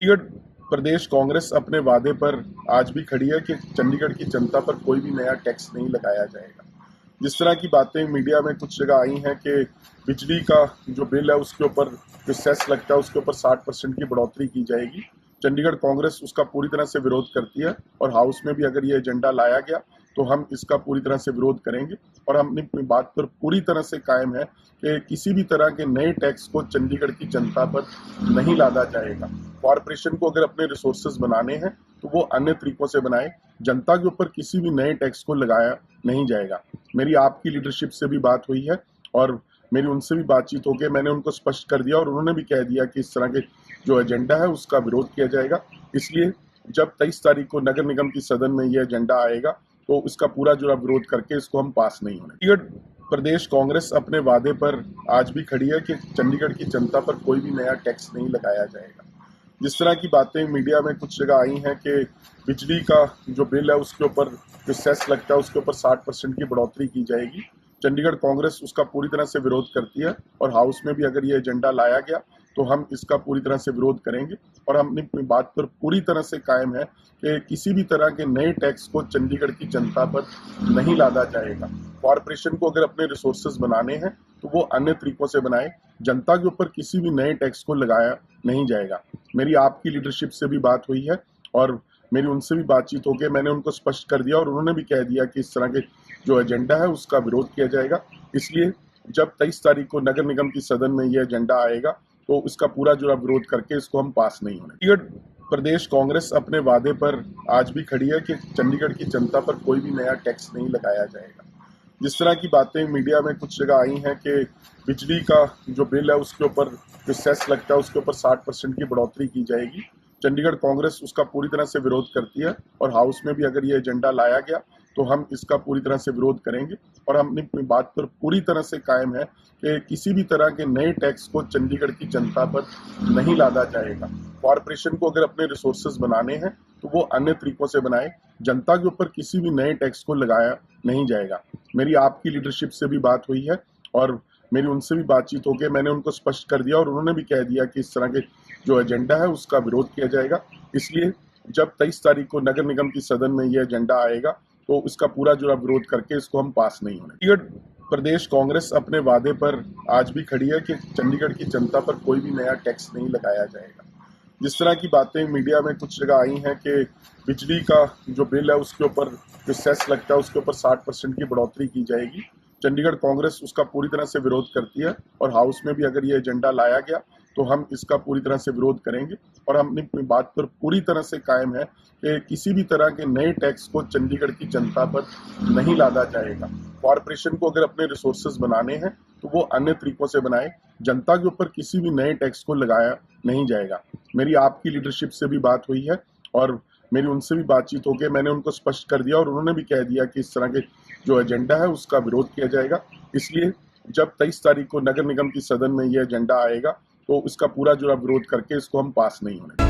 चंडीगढ़ प्रदेश कांग्रेस अपने वादे पर आज भी खड़ी है कि चंडीगढ़ की जनता पर कोई भी नया टैक्स नहीं लगाया जाएगा। जिस तरह की बातें मीडिया में कुछ जगह आई हैं कि बिजली का जो बिल है उसके ऊपर जो सेस लगता है उसके ऊपर 60% की बढ़ोतरी की जाएगी। चंडीगढ़ कांग्रेस उसका पूरी तरह से विरोध करती है और हाउस में भी अगर ये एजेंडा लाया गया तो हम इसका पूरी तरह से विरोध करेंगे और हम अपनी बात पर पूरी तरह से कायम है कि किसी भी तरह के नए टैक्स को चंडीगढ़ की जनता पर नहीं लादा जाएगा। कॉरपोरेशन को अगर अपने रिसोर्सेज बनाने हैं तो वो अन्य तरीकों से बनाए। जनता के ऊपर किसी भी नए टैक्स को लगाया नहीं जाएगा। मेरी आपकी लीडरशिप से भी बात हुई है और मेरी उनसे भी बातचीत हो गई। मैंने उनको स्पष्ट कर दिया और उन्होंने भी कह दिया कि इस तरह के जो एजेंडा है उसका विरोध किया जाएगा। इसलिए जब 23 तारीख को नगर निगम की सदन में ये एजेंडा आएगा तो इसका पूरा जो विरोध करके इसको हम पास नहीं होने। चंडीगढ़ प्रदेश कांग्रेस अपने वादे पर आज भी खड़ी है कि चंडीगढ़ की जनता पर कोई भी नया टैक्स नहीं लगाया जाएगा। जिस तरह की बातें मीडिया में कुछ जगह आई हैं कि बिजली का जो बिल है उसके ऊपर जो सेस लगता है उसके ऊपर 60% की बढ़ोतरी की जाएगी। चंडीगढ़ कांग्रेस उसका पूरी तरह से विरोध करती है और हाउस में भी अगर ये एजेंडा लाया गया तो हम इसका पूरी तरह से विरोध करेंगे और हम अपनी बात पर पूरी तरह से कायम है कि किसी भी तरह के नए टैक्स को चंडीगढ़ की जनता पर नहीं लादा जाएगा। कॉरपोरेशन को अगर अपने रिसोर्सेज बनाने हैं तो वो अन्य तरीकों से बनाए। जनता के ऊपर किसी भी नए टैक्स को लगाया नहीं जाएगा। मेरी आपकी लीडरशिप से भी बात हुई है और मेरी उनसे भी बातचीत हो गई। मैंने उनको स्पष्ट कर दिया और उन्होंने भी कह दिया कि इस तरह के जो एजेंडा है उसका विरोध किया जाएगा। इसलिए जब 23 तारीख को नगर निगम की सदन में ये एजेंडा आएगा तो इसका पूरा जो विरोध करके इसको हम पास नहीं होने। चंडीगढ़ प्रदेश कांग्रेस अपने वादे पर आज भी खड़ी है कि चंडीगढ़ की जनता पर कोई भी नया टैक्स नहीं लगाया जाएगा। जिस तरह की बातें मीडिया में कुछ जगह आई हैं कि बिजली का जो बिल है उसके ऊपर जो सेस लगता है उसके ऊपर 60% की बढ़ोतरी की जाएगी। चंडीगढ़ कांग्रेस उसका पूरी तरह से विरोध करती है और हाउस में भी अगर ये एजेंडा लाया गया तो हम इसका पूरी तरह से विरोध करेंगे और हम अपनी बात पर पूरी तरह से कायम है कि किसी भी तरह के नए टैक्स को चंडीगढ़ की जनता पर नहीं लादा जाएगा। कॉरपोरेशन को अगर अपने रिसोर्सेज बनाने हैं तो वो अन्य तरीकों से बनाए। जनता के ऊपर किसी भी नए टैक्स को लगाया नहीं जाएगा। मेरी आपकी लीडरशिप से भी बात हुई है और मेरी उनसे भी बातचीत हो गई। मैंने उनको स्पष्ट कर दिया और उन्होंने भी कह दिया कि इस तरह के जो एजेंडा है उसका विरोध किया जाएगा। इसलिए जब 23 तारीख को नगर निगम की सदन में ये एजेंडा आएगा तो इसका पूरा जो विरोध करके इसको हम पास नहीं होने। चंडीगढ़ प्रदेश कांग्रेस अपने वादे पर आज भी खड़ी है कि चंडीगढ़ की जनता पर कोई भी नया टैक्स नहीं लगाया जाएगा। जिस तरह की बातें मीडिया में कुछ जगह आई हैं कि बिजली का जो बिल है उसके ऊपर जो सेस लगता है उसके ऊपर 60% की बढ़ोतरी की जाएगी। चंडीगढ़ कांग्रेस उसका पूरी तरह से विरोध करती है और हाउस में भी अगर ये एजेंडा लाया गया तो हम इसका पूरी तरह से विरोध करेंगे और हम अपनी बात पर पूरी तरह से कायम है कि किसी भी तरह के नए टैक्स को चंडीगढ़ की जनता पर नहीं लादा जाएगा। कॉरपोरेशन को अगर अपने रिसोर्सेज बनाने हैं तो वो अन्य तरीकों से बनाए। जनता के ऊपर किसी भी नए टैक्स को लगाया नहीं जाएगा। मेरी आपकी लीडरशिप से भी बात हुई है और मेरी उनसे भी बातचीत हो गई। मैंने उनको स्पष्ट कर दिया और उन्होंने भी कह दिया कि इस तरह के जो एजेंडा है उसका विरोध किया जाएगा। इसलिए जब 23 तारीख को नगर निगम की सदन में ये एजेंडा आएगा तो इसका पूरा जो विरोध करके इसको हम पास नहीं होने।